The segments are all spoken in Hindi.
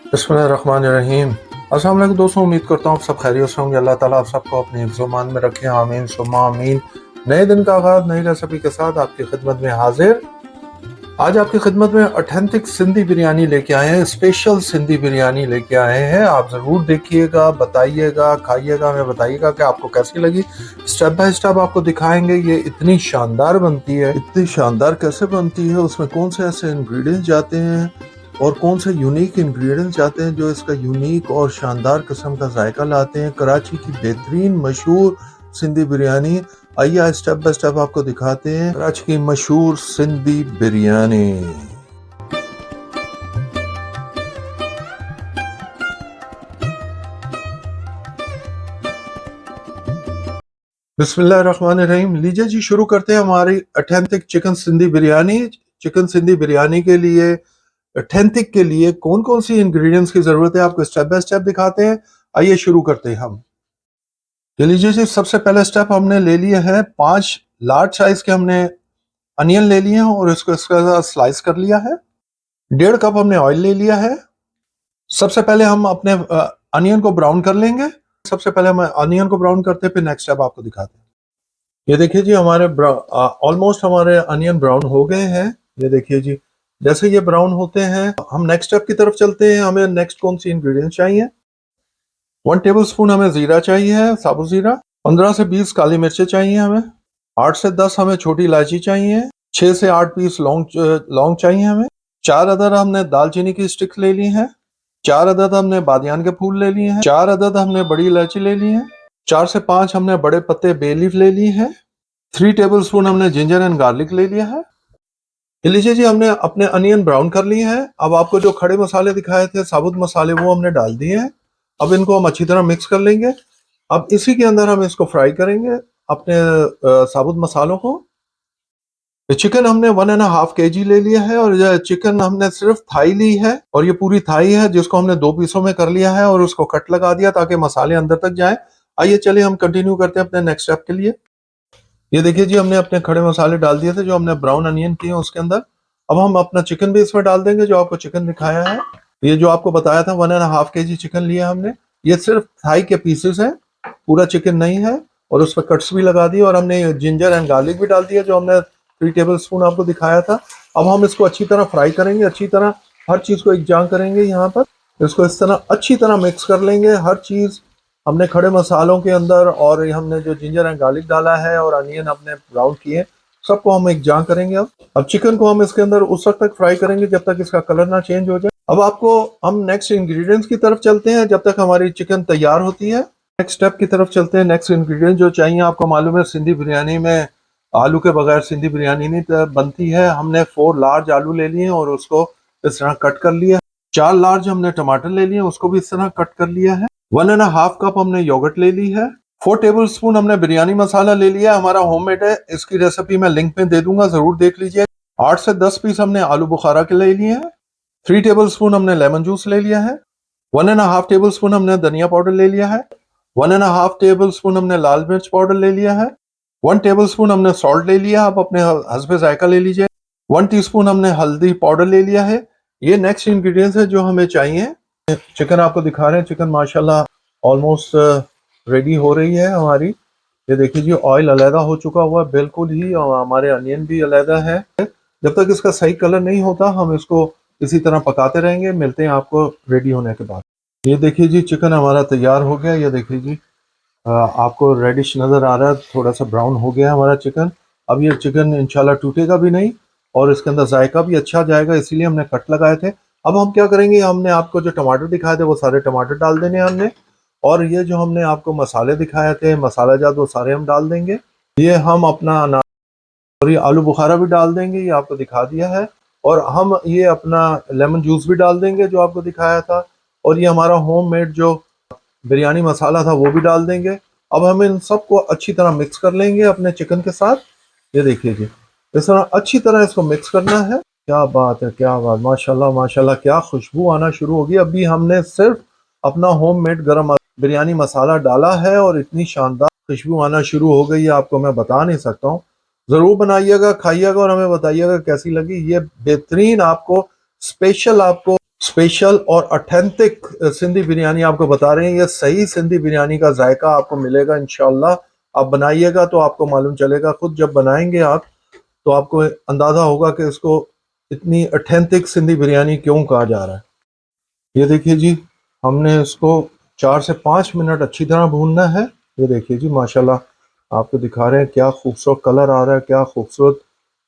बिस्मिल्लाहिर्रहमानिर्रहीम। अस्सलाम वालेकुम दोस्तों, उम्मीद करता हूँ आप सब खैरियत से होंगे। अल्लाह ताला आप सबको अपने हिफ्ज़-ओ-मान में रखें, आमीन सुम्मा आमीन। नए दिन का आगाज़ नई रेसिपी के साथ आपकी खिदमत में हाजिर। आज आपकी खिदमत में ऑथेंटिक सिंधी बिरयानी लेके आए हैं, स्पेशल सिंधी बिरयानी लेके आए हैं। आप ज़रूर देखिएगा, बताइएगा, खाइएगा, हमें बताइएगा कि आपको कैसी लगी। स्टेप बाय स्टेप आपको दिखाएंगे ये इतनी शानदार बनती है। इतनी शानदार कैसे बनती है, उसमें कौन से ऐसे इंग्रेडिएंट्स जाते हैं और कौन से यूनिक इंग्रेडिएंट्स जाते हैं जो इसका यूनिक और शानदार किस्म का जायका लाते हैं। कराची की बेहतरीन मशहूर सिंधी बिरयानी, आइए आज स्टेप बाय स्टेप आपको दिखाते हैं कराची की मशहूर सिंधी बिरयानी। बिस्मिल्लाहिर्रहमानिर्रहीम। लीजिए जी, शुरू करते हैं हमारी authentic chicken Sindhi biryani. Chicken Sindhi biryani के लिए, ऑथेंटिक के लिए कौन कौन सी इंग्रेडिएंट्स की जरूरत है आपको स्टेप बाय स्टेप दिखाते हैं। आइए शुरू करते हैं हम। ये लीजिए जी, सबसे पहला स्टेप हमने ले लिया है 5 लार्ज साइज के हमने अनियन ले लिए हैं और इसको इसका स्लाइस कर लिया है। 1.5 कप हमने ऑयल ले लिया है। सबसे पहले हम अपने अनियन को ब्राउन कर लेंगे। सबसे पहले हम अनियन को ब्राउन करते हैं, फिर नेक्स्ट स्टेप आपको दिखाते हैं। ये देखिए जी, हमारे ऑलमोस्ट हमारे अनियन ब्राउन हो गए हैं। ये देखिए जी, जैसे ये ब्राउन होते हैं हम नेक्स्ट स्टेप की तरफ चलते हैं। हमें नेक्स्ट कौन सी इंग्रेडिएंट्स चाहिए। 1 टेबल स्पून हमें जीरा चाहिए, साबुत जीरा। 15 से 20 काली मिर्चें चाहिए हमें। 8 से 10 हमें छोटी इलायची चाहिए। 6 से 8 पीस लौंग चाहिए हमें। 4 अदद हमने दालचीनी की स्टिक्स ले ली हैं। 4 अदद हमने बादियान के फूल ले लिए हैं। 4 अदद हमने बड़ी इलायची ले ली है। 4 से 5 हमने बड़े पत्ते बे लीफ ले लिए हैं। 3 टेबल स्पून हमने जिंजर एंड गार्लिक ले लिया है। ये लीजिए जी, हमने अपने अनियन ब्राउन कर लिए हैं। अब आपको जो खड़े मसाले दिखाए थे, साबुत मसाले, वो हमने डाल दिए हैं। अब इनको हम अच्छी तरह मिक्स कर लेंगे। अब इसी के अंदर हम इसको फ्राई करेंगे, अपने साबुत मसालों को। चिकन हमने 1.5 kg ले लिया है और यह चिकन हमने सिर्फ थाई ली है और ये पूरी थाई है जिसको हमने 2 पीसों में कर लिया है और उसको कट लगा दिया ताकि मसाले अंदर तक जाएं। आइए चलिए हम कंटिन्यू करते हैं अपने नेक्स्ट स्टेप के लिए। ये देखिए जी, हमने अपने खड़े मसाले डाल दिए थे जो हमने ब्राउन अनियन किए उसके अंदर। अब हम अपना चिकन भी इसमें डाल देंगे, जो आपको चिकन दिखाया है। ये जो आपको बताया था 1.5 kg चिकन लिया हमने, ये सिर्फ थाई के पीसेस है, पूरा चिकन नहीं है। और उस पर कट्स भी लगा दिए और हमने जिंजर एंड गार्लिक भी डाल दिया जो हमने 3 टेबल स्पून आपको दिखाया था। अब हम इसको अच्छी तरह फ्राई करेंगे, अच्छी तरह हर चीज को एकजान करेंगे। यहाँ पर इसको इस तरह अच्छी तरह मिक्स कर लेंगे। हर चीज हमने खड़े मसालों के अंदर और ये हमने जो जिंजर एंड गार्लिक डाला है और अनियन हमने ब्राउन किए, सबको हम एकजान करेंगे। अब चिकन को हम इसके अंदर उस वक्त तक फ्राई करेंगे जब तक इसका कलर ना चेंज हो जाए। अब आपको हम नेक्स्ट इंग्रेडिएंट्स की तरफ चलते हैं जब तक हमारी चिकन तैयार होती है। नेक्स्ट स्टेप की तरफ चलते हैं। नेक्स्ट इंग्रेडिएंट जो चाहिए, आपको मालूम है सिंधी बिरयानी में आलू के बगैर सिंधी बिरयानी नहीं बनती है। हमने 4 लार्ज आलू ले लिए और उसको इस तरह कट कर लिया। 4 लार्ज हमने टमाटर ले लिए, उसको भी इस तरह कट कर लिया है। 1.5 कप हमने योगर्ट ले ली है। 4 टेबल स्पून हमने बिरयानी मसाला ले लिया, हमारा होममेड है। इसकी रेसिपी मैं लिंक में दे दूंगा, जरूर देख लीजिए। 8 से 10 पीस हमने आलू बुखारा के ले लिए हैं। 3 टेबल स्पून हमने लेमन जूस ले लिया है। 1.5 टेबल स्पून हमने धनिया पाउडर ले लिया है। 1.5 टेबल स्पून हमने लाल मिर्च पाउडर ले लिया है। 1 टेबल स्पून हमने सॉल्ट ले लिया, आप अपने हस्बे जायका ले लीजिए। 1 टीस्पून हमने हल्दी पाउडर ले लिया है। ये नेक्स्ट इंग्रेडिएंट्स है जो हमें चाहिए। चिकन आपको दिखा रहे हैं, चिकन माशाल्लाह ऑलमोस्ट रेडी हो रही है हमारी। ये देखिए जी, ऑयल अलहदा हो चुका हुआ है बिल्कुल ही, और हमारे अनियन भी अलहदा है। जब तक इसका सही कलर नहीं होता हम इसको इसी तरह पकाते रहेंगे। मिलते हैं आपको रेडी होने के बाद। ये देखिए जी, चिकन हमारा तैयार हो गया। ये देखिए जी, आपको रेडिश नज़र आ रहा है, थोड़ा सा ब्राउन हो गया हमारा चिकन। अब ये चिकन इंशाल्लाह टूटेगा भी नहीं और इसके अंदर जायका भी अच्छा जाएगा, इसीलिए हमने कट लगाए थे। अब हम क्या करेंगे, हमने आपको जो टमाटर दिखाए थे वो सारे टमाटर डाल देने हैं हमने, और ये जो हमने आपको मसाले दिखाए थे मसाला जात, वो सारे हम डाल देंगे। ये हम अपना और ये आलू बुखारा भी डाल देंगे, ये आपको दिखा दिया है। और हम ये अपना लेमन जूस भी डाल देंगे जो आपको दिखाया था। और ये हमारा होममेड जो बिरयानी मसाला था वो भी डाल देंगे। अब हम इन सबको अच्छी तरह मिक्स कर लेंगे अपने चिकन के साथ। ये देखिए जी, इस तरह अच्छी तरह इसको मिक्स करना है। क्या बात है, क्या बात, माशाल्लाह माशाल्लाह, क्या खुशबू आना शुरू होगी। अभी हमने सिर्फ अपना होममेड गरम बिरयानी मसाला डाला है और इतनी शानदार खुशबू आना शुरू हो गई है, आपको मैं बता नहीं सकता हूँ। जरूर बनाइएगा, खाइएगा और हमें बताइएगा कैसी लगी। ये बेहतरीन आपको स्पेशल आपको स्पेशल और ऑथेंटिक सिंधी बिरयानी आपको बता रहे हैं। ये सही सिंधी बिरयानी का जायका आपको मिलेगा इंशाल्लाह। आप बनाइएगा तो आपको मालूम चलेगा, खुद जब बनाएंगे आप तो आपको अंदाजा होगा कि इसको इतनी ऑथेंटिक सिंधी बिरयानी क्यों कहा जा रहा है। ये देखिए जी, हमने इसको 4 से 5 मिनट अच्छी तरह भूनना है। ये देखिए जी माशाल्लाह आपको दिखा रहे हैं, क्या खूबसूरत कलर आ रहा है, क्या खूबसूरत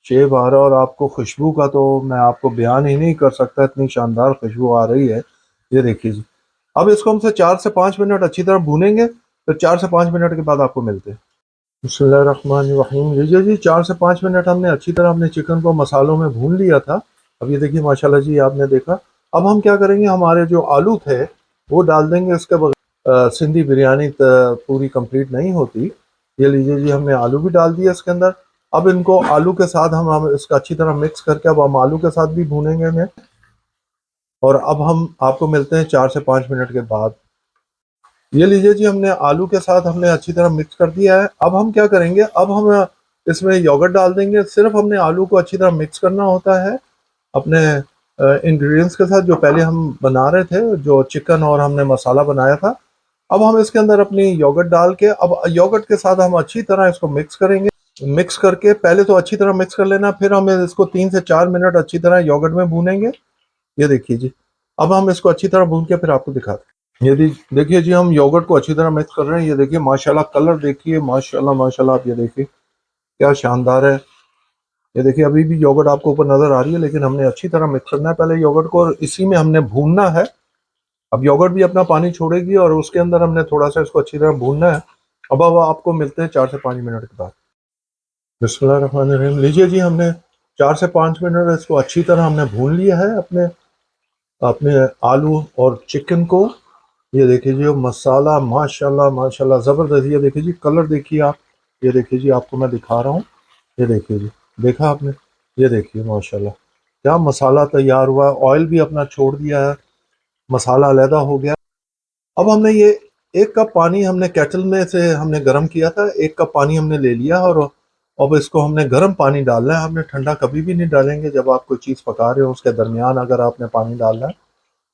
शेप आ रहा है। और आपको खुशबू का तो मैं आपको बयान ही नहीं कर सकता, इतनी शानदार खुशबू आ रही है। ये देखिए जी, अब इसको हमसे 4 से 5 मिनट अच्छी तरह भूनेंगे, फिर 4 से 5 मिनट के बाद आपको मिलते हैं। बिस्मिल्लाहिर्रहमानिर्रहीम। लीजिए जी, 4 से 5 मिनट हमने अच्छी तरह अपने चिकन को मसालों में भून लिया था। अब ये देखिए माशाल्लाह जी, आपने देखा। अब हम क्या करेंगे, हमारे जो आलू थे वो डाल देंगे। इसके बगैर सिंधी बिरयानी पूरी कंप्लीट नहीं होती। ये लीजिए जी, हमने आलू भी डाल दिया इसके अंदर। अब इनको आलू के साथ हम इसका अच्छी तरह मिक्स करके अब हम आलू के साथ भी भूनेंगे इन्हें। और अब हम आपको मिलते हैं 4 से 5 मिनट के बाद। ये लीजिए जी, हमने आलू के साथ हमने अच्छी तरह मिक्स कर दिया है। अब हम क्या करेंगे, अब हम इसमें योगर्ट डाल देंगे। सिर्फ हमने आलू को अच्छी तरह मिक्स करना होता है अपने इंग्रेडिएंट्स के साथ जो पहले हम बना रहे थे, जो चिकन और हमने मसाला बनाया था। अब हम इसके अंदर अपनी योगर्ट डाल के, अब योगर्ट के साथ हम अच्छी तरह इसको मिक्स करेंगे। मिक्स करके पहले तो अच्छी तरह मिक्स कर लेना, फिर हम इसको 3 से 4 मिनट अच्छी तरह योगर्ट में भूनेंगे। ये देखिए जी, अब हम इसको अच्छी तरह भून के फिर आपको दिखाते हैं। ये देखिए जी, हम योगर्ट को अच्छी तरह मिक्स कर रहे हैं। ये देखिए माशाल्लाह, कलर देखिए माशाल्लाह माशाल्लाह। आप ये देखिए क्या शानदार है। ये देखिए अभी भी योगर्ट आपको ऊपर नजर आ रही है, लेकिन हमने अच्छी तरह मिक्स करना है पहले योगर्ट को, और इसी में हमने भूनना है। अब योगर्ट भी अपना पानी छोड़ेगी और उसके अंदर हमने थोड़ा सा इसको अच्छी तरह भूनना है। अब आपको मिलते हैं 4 से 5 मिनट के बाद। बिस्मिल्लाहिर्रहमानिर्रहीम। लीजिए जी, हमने 4 से 5 मिनट इसको अच्छी तरह हमने भून लिया है, अपने अपने आलू और चिकन को। ये देखिए जी, मसाला माशाल्लाह माशाल्लाह ज़बरदस्त। ये देखिए जी, कलर देखिए आप। ये देखिए जी, आपको मैं दिखा रहा हूँ। ये देखिए जी, देखा आपने। ये देखिए माशाल्लाह क्या मसाला तैयार हुआ है। ऑयल भी अपना छोड़ दिया है, मसाला अलहदा हो गया। अब हमने ये 1 कप पानी हमने केटल में से हमने गर्म किया था। 1 कप पानी हमने ले लिया, और अब इसको हमने गर्म पानी डालना है। हमने ठंडा कभी भी नहीं डालेंगे। जब आप कोई चीज़ पका रहे हो उसके दरमियान अगर आपने पानी डालना है।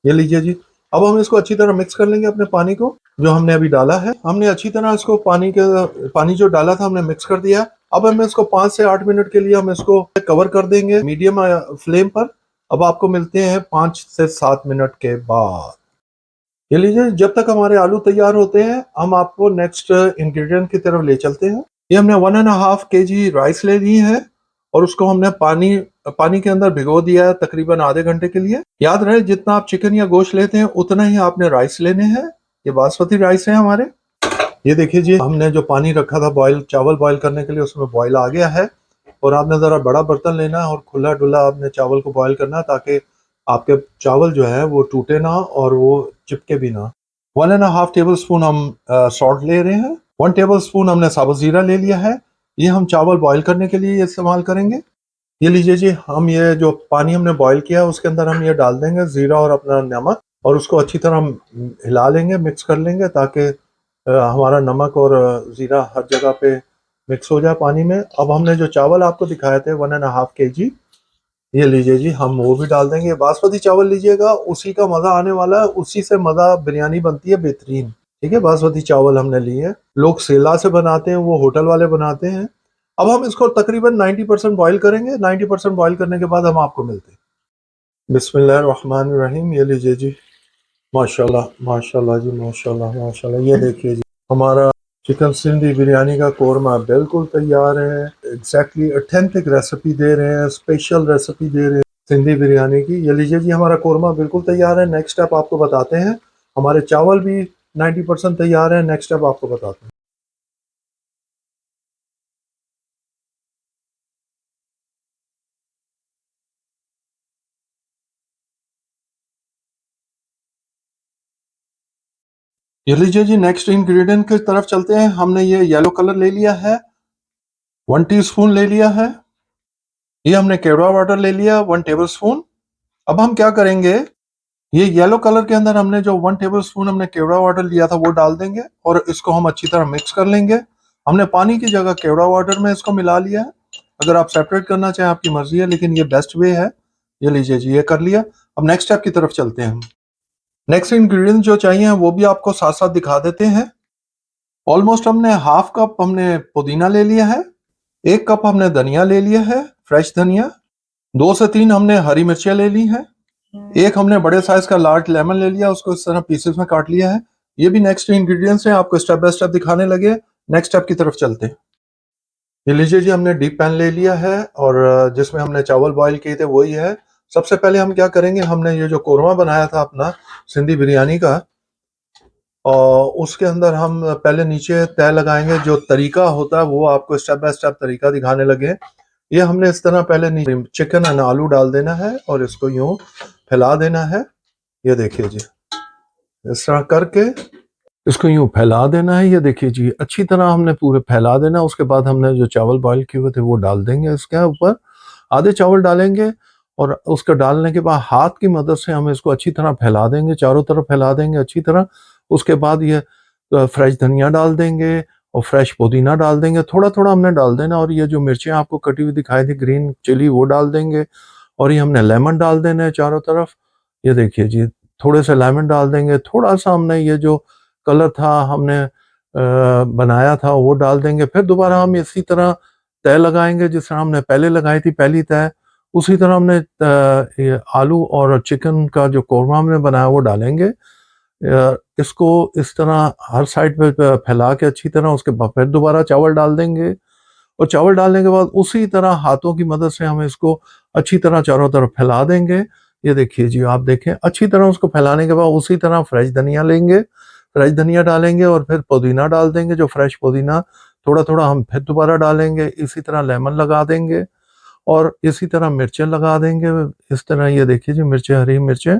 ये लीजिए जी, अब हम इसको अच्छी तरह मिक्स कर लेंगे अपने पानी को जो हमने अभी डाला है। हमने अच्छी तरह इसको पानी जो डाला था हमने मिक्स कर दिया। अब हम इसको 5 से 8 मिनट के लिए हम इसको कवर कर देंगे मीडियम फ्लेम पर। अब आपको मिलते हैं 5 से 7 मिनट के बाद। ये लीजिए, जब तक हमारे आलू तैयार होते हैं हम आपको नेक्स्ट इंग्रेडिएंट की तरफ ले चलते हैं। ये हमने 1.5 kg राइस ले ली है, और उसको हमने पानी पानी के अंदर भिगो दिया है तकरीबन आधे घंटे के लिए। याद रहे, जितना आप चिकन या गोश्त लेते हैं उतना ही आपने राइस लेने हैं। ये बासमती राइस है हमारे। ये देखिए जी, हमने जो पानी रखा था बॉयल, चावल बॉयल करने के लिए, उसमें बॉयल आ गया है। और आपने ज़रा बड़ा बर्तन लेना है और खुला डुला आपने चावल को बॉयल करना है, ताकि आपके चावल जो है वो टूटे ना और वो चिपके भी ना। 1.5 टेबल स्पून हम सॉल्ट ले रहे हैं। 1 टेबल स्पून हमने साबुत ज़ीरा ले लिया है। ये हम चावल बॉयल करने के लिए इस्तेमाल करेंगे। ये लीजिए जी, हम ये जो पानी हमने बॉयल किया है उसके अंदर हम ये डाल देंगे ज़ीरा और अपना नमक, और उसको अच्छी तरह हम हिला लेंगे, मिक्स कर लेंगे, ताकि हमारा नमक और ज़ीरा हर जगह पे मिक्स हो जाए पानी में। अब हमने जो चावल आपको दिखाए थे 1.5 kg, ये लीजिए जी, हम वो भी डाल देंगे। बासमती चावल लीजिएगा, उसी का मज़ा आने वाला है, उसी से मज़ा बिरयानी बनती है बेहतरीन। ठीक है, बासमती चावल हमने लिए हैं। लोग सेला से बनाते हैं, वो होटल वाले बनाते हैं। अब हम इसको तकरीबन 90% बॉईल करेंगे। 90% बॉईल करने के बाद हम आपको मिलते हैं। बिस्मिल्लाहिर्रहमानिर्रहीम। ये लीजिए जी, माशाल्लाह माशाल्लाह जी, माशाल्लाह माशाल्लाह। ये देखिए जी, हमारा चिकन सिंधी बिरयानी का कोरमा बिल्कुल तैयार है। एग्जैक्टली ऑथेंटिक रेसिपी दे रहे हैं, स्पेशल रेसिपी दे रहे हैं सिंधी बिरयानी की। ये लीजिए जी, हमारा कोरमा बिल्कुल तैयार है। नेक्स्ट स्टेप आपको बताते हैं। हमारे चावल भी 90% तैयार है। नेक्स्ट स्टेप आपको बताते हैं। ये लीजिए जी, नेक्स्ट इंग्रेडिएंट की तरफ चलते हैं। हमने ये येलो कलर ले लिया है, 1 टीस्पून ले लिया है। ये हमने केवड़ा वाटर ले लिया 1 टेबल स्पून। अब हम क्या करेंगे, ये येलो कलर के अंदर हमने जो 1 टेबल स्पून हमने केवड़ा वाटर लिया था वो डाल देंगे, और इसको हम अच्छी तरह मिक्स कर लेंगे। हमने पानी की जगह केवड़ा वाटर में इसको मिला लिया है। अगर आप सेपरेट करना चाहें आपकी मर्जी है, लेकिन ये बेस्ट वे है। ये लीजिए जी, ये कर लिया। अब नेक्स्ट स्टेप की तरफ चलते हैं हम। नेक्स्ट इंग्रेडिएंट जो चाहिए वो भी आपको साथ साथ दिखा देते हैं। ऑलमोस्ट हमने हाफ कप हमने पुदीना ले लिया है, 1 कप हमने धनिया ले लिया है, फ्रेश धनिया, 2 से 3 हमने हरी मिर्चें ले ली हैं, एक हमने बड़े साइज का लार्ज लेमन ले लिया, उसको इस तरह पीसेस में काट लिया है। ये भी नेक्स्ट इंग्रेडिएंट्स हैं, आपको स्टेप बाय स्टेप दिखाने लगे। नेक्स्ट स्टेप की तरफ चलते हैं। ये लीजिए जी, हमने डीप पैन ले लिया है और जिसमें हमने चावल बॉईल किए थे वही है। सबसे पहले हम क्या करेंगे, हमने ये जो कोरमा बनाया था अपना सिंधी बिरयानी का, और उसके अंदर हम पहले नीचे तय लगाएंगे। जो तरीका होता है वो आपको स्टेप बाय स्टेप तरीका दिखाने लगे। ये हमने इस तरह पहले नीचे चिकन एंड आलू डाल देना है और इसको यूं फैला देना है। ये देखिए जी, इस तरह करके इसको यूं फैला देना है। ये देखिए जी, अच्छी तरह हमने पूरे फैला देना। उसके बाद हमने जो चावल बॉईल किए हुए थे वो डाल देंगे इसके ऊपर, आधे चावल डालेंगे और उसको डालने के बाद हाथ की मदद से हम इसको अच्छी तरह फैला देंगे, चारों तरफ फैला देंगे अच्छी तरह। उसके बाद ये फ्रेश धनिया डाल देंगे और फ्रेश पुदीना डाल देंगे, थोड़ा थोड़ा हमने डाल देना। और ये जो मिर्चें आपको कटी हुई दिखाई थी ग्रीन चिली, वो डाल देंगे। और ये हमने लेमन डाल देना है चारों तरफ। ये देखिए जी, थोड़े से लेमन डाल देंगे। थोड़ा सा हमने ये जो कलर था हमने बनाया था वो डाल देंगे। फिर दोबारा हम इसी तरह तय लगाएंगे जिस तरह हमने पहले लगाई थी पहली तय, उसी तरह हमने ये आलू और चिकन का जो कोरमा हमने बनाया वो डालेंगे। इसको इस तरह हर साइड पे फैला के अच्छी तरह, उसके बाद फिर दोबारा चावल डाल देंगे और चावल डालने के बाद उसी तरह हाथों की मदद से हम इसको अच्छी तरह चारों तरफ फैला देंगे। ये देखिए जी, आप देखें अच्छी तरह उसको फैलाने के बाद उसी तरह फ्रेश धनिया लेंगे, फ्रेश धनिया डालेंगे और फिर पुदीना डाल देंगे। जो फ्रेश पुदीना थोड़ा थोड़ा हम फिर दोबारा डालेंगे। इसी तरह लेमन लगा देंगे और इसी तरह मिर्चें लगा देंगे। इस तरह ये देखिए जी, मिर्चें, हरी मिर्चें।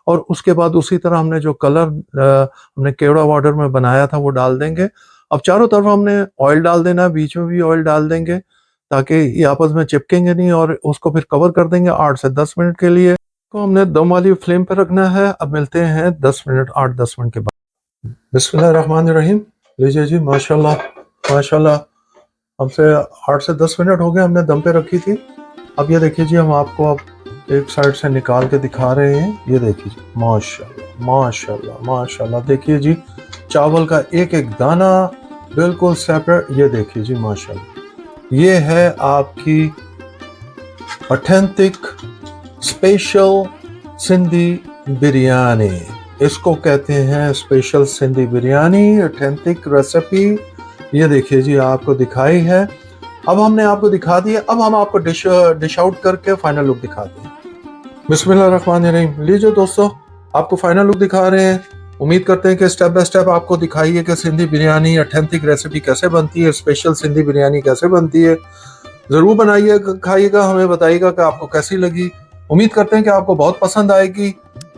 और उसके बाद उसी तरह हमने जो कलर हमने केवड़ा वाटर में बनाया था वो डाल देंगे। अब चारों तरफ हमने ऑयल डाल देना है, बीच में भी ऑयल डाल देंगे ताकि ये आपस में चिपकेंगे नहीं। और उसको फिर कवर कर देंगे 8 से 10 मिनट के लिए। तो हमने दम वाली फ्लेम पर रखना है। अब मिलते हैं 10 मिनट, 8-10 मिनट के बाद। बिस्मिल्लाहिर्रहमानिर्रहीम। लीजिए जी, माशाल्लाह माशाल्लाह, हमसे 8 से 10 मिनट हो गए हमने दम पे रखी थी। अब ये देखिए जी, हम आपको अब एक साइड से निकाल के दिखा रहे हैं। ये देखिए जी, माशाल्लाह माशाल्लाह माशाल्लाह। देखिए जी, चावल का एक एक दाना बिल्कुल सेपरेट। ये देखिए जी, माशाल्लाह। ये है आपकी ऑथेंटिक स्पेशल सिंधी बिरयानी। इसको कहते हैं special Sindhi biryani, authentic recipe. ये देखिए जी, आपको दिखाई है। अब हमने आपको दिखा दिया, अब हम आपको डिश आउट करके फाइनल लुक दिखाते हैं। बिस्मिल्लाहिर्रहमानिर्रहीम। लीजिए दोस्तों, आपको फाइनल लुक दिखा रहे हैं। उम्मीद करते हैं कि स्टेप बाय स्टेप आपको दिखाइए कि सिंधी बिरयानी ऑथेंटिक रेसिपी कैसे बनती है, स्पेशल सिंधी बिरयानी कैसे बनती है। जरूर बनाइए, खाइएगा, हमें बताइएगा कि आपको कैसी लगी। उम्मीद करते हैं कि आपको बहुत पसंद आएगी।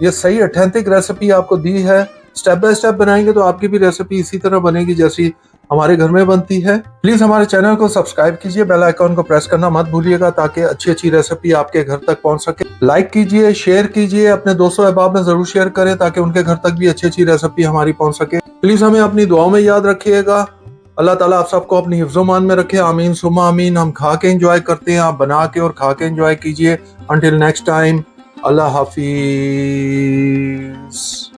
ये सही ऑथेंटिक रेसिपी आपको दी है। स्टेप बाय स्टेप बनाएंगे तो आपकी भी रेसिपी इसी तरह बनेगी जैसी हमारे घर में बनती है। प्लीज हमारे चैनल को सब्सक्राइब कीजिए, बेल आइकॉन को प्रेस करना मत भूलिएगा ताकि अच्छी अच्छी रेसिपी आपके घर तक पहुंच सके। लाइक कीजिए, शेयर कीजिए, अपने दोस्तों अहबाब में जरूर शेयर करें ताकि उनके घर तक भी अच्छी अच्छी रेसिपी हमारी पहुंच सके। प्लीज हमें अपनी दुआओं में याद रखिएगा। अल्लाह ताला आप सबको अपनी हिफ्ज़ो-मान में रखे। आमीन सुम्मा आमीन। हम खा के एंजॉय करते हैं, आप बना के और खा के एंजॉय कीजिए। अंटिल नेक्स्ट टाइम, अल्लाह हाफिज।